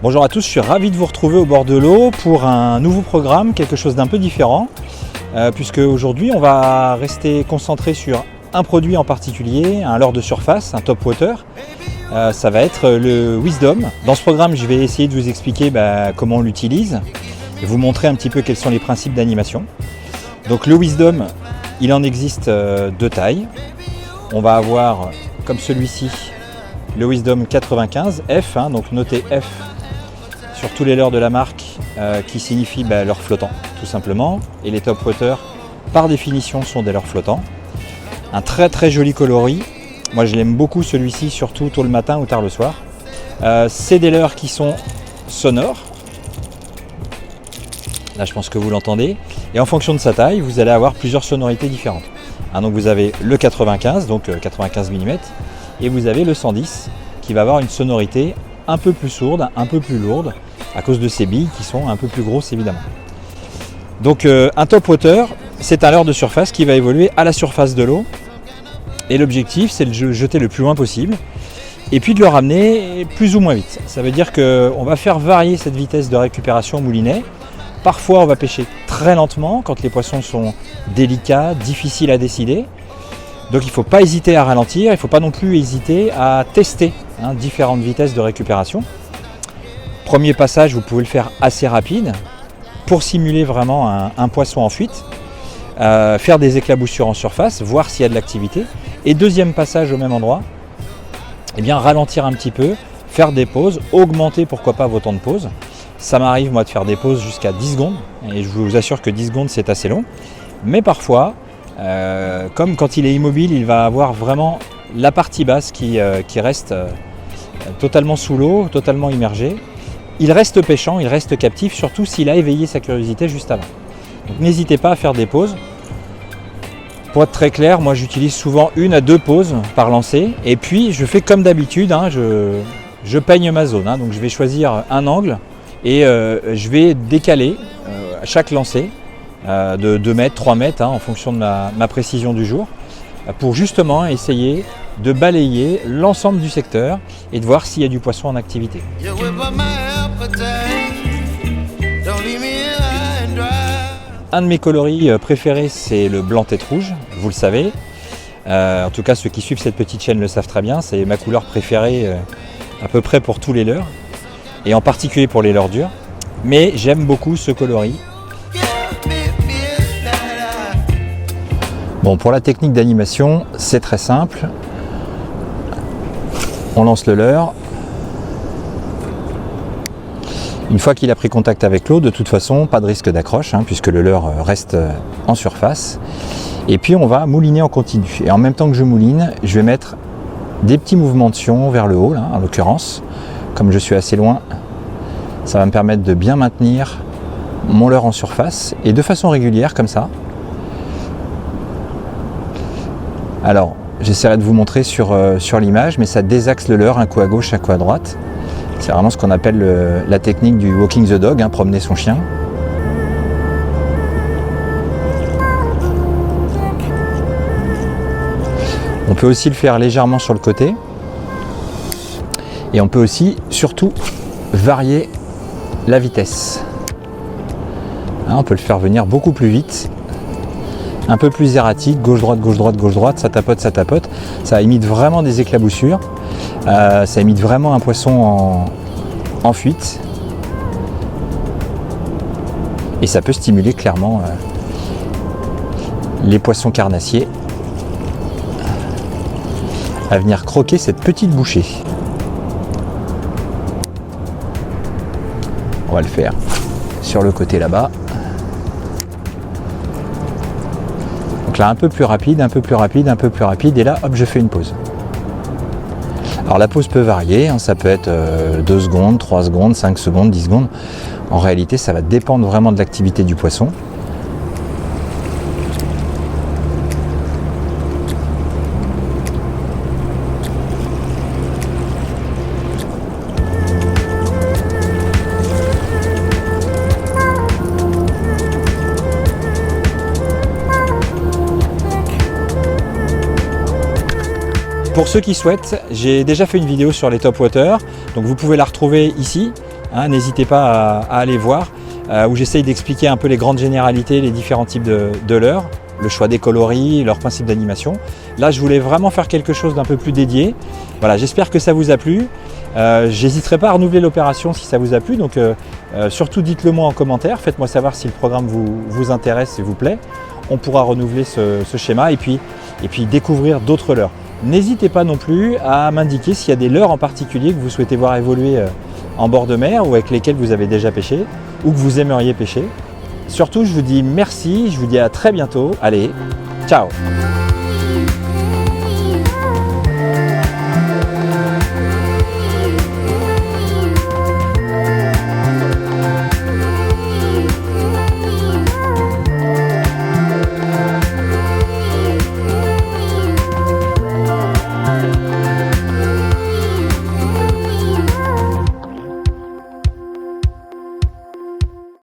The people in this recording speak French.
Bonjour à tous, je suis ravi de vous retrouver au bord de l'eau pour un nouveau programme, quelque chose d'un peu différent, puisque aujourd'hui on va rester concentré sur un produit en particulier, un leurre de surface, un top water. Ça va être le Wisdom. Dans ce programme, je vais essayer de vous expliquer comment on l'utilise et vous montrer un petit peu quels sont les principes d'animation. Donc le Wisdom, il en existe deux tailles. On va avoir, comme celui-ci, le Wisdom 95 F, donc notez F sur tous les leurres de la marque, qui signifie leurre flottant, tout simplement. Et les top water, par définition, sont des leurres flottants. Un très très joli coloris. Moi je l'aime beaucoup celui-ci, surtout tôt le matin ou tard le soir. C'est des leurres qui sont sonores. Là je pense que vous l'entendez. Et en fonction de sa taille, vous allez avoir plusieurs sonorités différentes. Donc vous avez le 95, donc 95 mm, et vous avez le 110 qui va avoir une sonorité un peu plus sourde, un peu plus lourde, à cause de ces billes qui sont un peu plus grosses évidemment. Donc un top water, c'est un leurre de surface qui va évoluer à la surface de l'eau. Et l'objectif, c'est de le jeter le plus loin possible et puis de le ramener plus ou moins vite. Ça veut dire qu'on va faire varier cette vitesse de récupération au moulinet. Parfois, on va pêcher très lentement quand les poissons sont délicats, difficiles à décider. Donc il ne faut pas hésiter à ralentir, il ne faut pas non plus hésiter à tester différentes vitesses de récupération. Premier passage, vous pouvez le faire assez rapide pour simuler vraiment un poisson en fuite. Faire des éclaboussures en surface, voir s'il y a de l'activité. Et deuxième passage au même endroit, ralentir un petit peu, faire des pauses, augmenter pourquoi pas vos temps de pause. Ça m'arrive moi de faire des pauses jusqu'à 10 secondes, et je vous assure que 10 secondes c'est assez long. Mais parfois, comme quand il est immobile, il va avoir vraiment la partie basse qui reste totalement sous l'eau, totalement immergée. Il reste pêchant, il reste captif, surtout s'il a éveillé sa curiosité juste avant. Donc n'hésitez pas à faire des pauses. Pour être très clair, moi j'utilise souvent 1 à 2 pauses par lancer. Et puis je fais comme d'habitude, je peigne ma zone. Donc je vais choisir un angle et je vais décaler à chaque lancer de 2 mètres, 3 mètres en fonction de ma précision du jour, pour justement essayer de balayer l'ensemble du secteur et de voir s'il y a du poisson en activité. Un de mes coloris préférés, c'est le blanc tête rouge, vous le savez. En tout cas, ceux qui suivent cette petite chaîne le savent très bien. C'est ma couleur préférée à peu près pour tous les leurres, et en particulier pour les leurres durs. Mais j'aime beaucoup ce coloris. Bon, pour la technique d'animation, c'est très simple. On lance le leurre. Une fois qu'il a pris contact avec l'eau, de toute façon, pas de risque d'accroche, puisque le leurre reste en surface. Et puis on va mouliner en continu. Et en même temps que je mouline, je vais mettre des petits mouvements de sion vers le haut, là, en l'occurrence. Comme je suis assez loin, ça va me permettre de bien maintenir mon leurre en surface, et de façon régulière, comme ça. Alors, j'essaierai de vous montrer sur l'image, mais ça désaxe le leurre un coup à gauche, un coup à droite. C'est vraiment ce qu'on appelle la technique du walking the dog, promener son chien. On peut aussi le faire légèrement sur le côté. Et on peut aussi, surtout, varier la vitesse. On peut le faire venir beaucoup plus vite, un peu plus erratique, gauche-droite, gauche-droite, gauche-droite, ça tapote, ça tapote. Ça imite vraiment des éclaboussures. Ça imite vraiment un poisson en fuite, et ça peut stimuler clairement les poissons carnassiers à venir croquer cette petite bouchée. On va le faire sur le côté là-bas. Donc là, un peu plus rapide, un peu plus rapide, un peu plus rapide, et là, hop, je fais une pause. Alors la pause peut varier, ça peut être 2 secondes, 3 secondes, 5 secondes, 10 secondes. En réalité, ça va dépendre vraiment de l'activité du poisson. Pour ceux qui souhaitent, j'ai déjà fait une vidéo sur les top water, donc vous pouvez la retrouver ici. hein, n'hésitez pas à aller voir, où j'essaye d'expliquer un peu les grandes généralités, les différents types de leurres, le choix des coloris, leur principe d'animation. Là, je voulais vraiment faire quelque chose d'un peu plus dédié. Voilà, j'espère que ça vous a plu. J'hésiterai pas à renouveler l'opération si ça vous a plu, donc surtout dites-le moi en commentaire, faites-moi savoir si le programme vous intéresse et vous plaît. On pourra renouveler ce schéma et puis découvrir d'autres leurres. N'hésitez pas non plus à m'indiquer s'il y a des leurres en particulier que vous souhaitez voir évoluer en bord de mer ou avec lesquels vous avez déjà pêché ou que vous aimeriez pêcher. Surtout, je vous dis merci, je vous dis à très bientôt. Allez, ciao!